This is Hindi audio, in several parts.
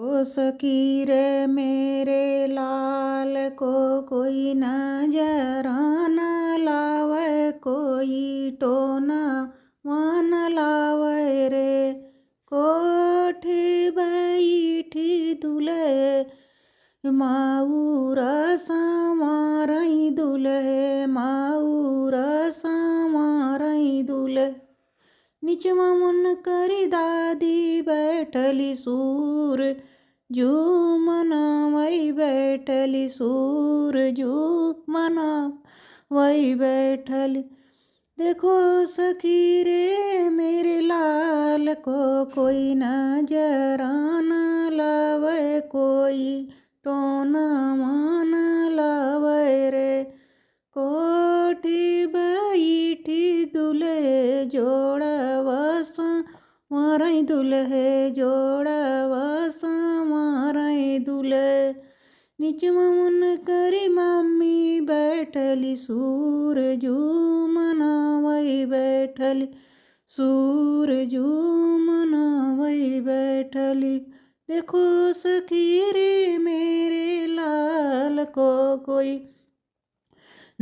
ओ सखी रे मेरे लाल को कोई नजर न लावे, कोई टोना मान लावे रे। कोठे बैठी दुले माऊर समारई दुल्हे, माऊर समारई दुल्हे। निचवा मुन करी दादी बैठली सूर जू मनावई, बैठली सूर जू मनावई बैठली। देखो सखी रे मेरे लाल को कोई नजर न लावे, कोई टोना मान लावे रे। कोठी बैठी दुल्हे जोड़वस मारई दुल्हे, जोड़वस मारई दुल्हे। निचवा मुन करी मम्मी बैठली सूरजू मनावई बैठली, सूरजू मनावई बैठली। देखो सखी रे मेरे लाल को कोई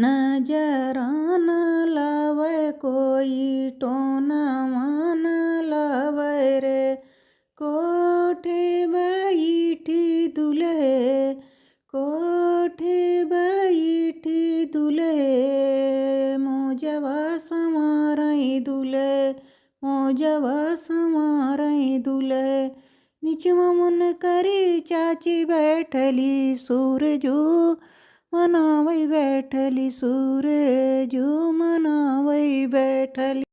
नजर न लावे, कोई टोना मान लावे रे। कोठे बैठी दुल्हे, कोठे बैठी दुल्हे, मोजवा समारई दुल्हे, मोजवा समारई दुल्हे। निचवा मुन करी चाची बैठली सूरजू मनावई बैठली, सूरजू मनावई बैठली।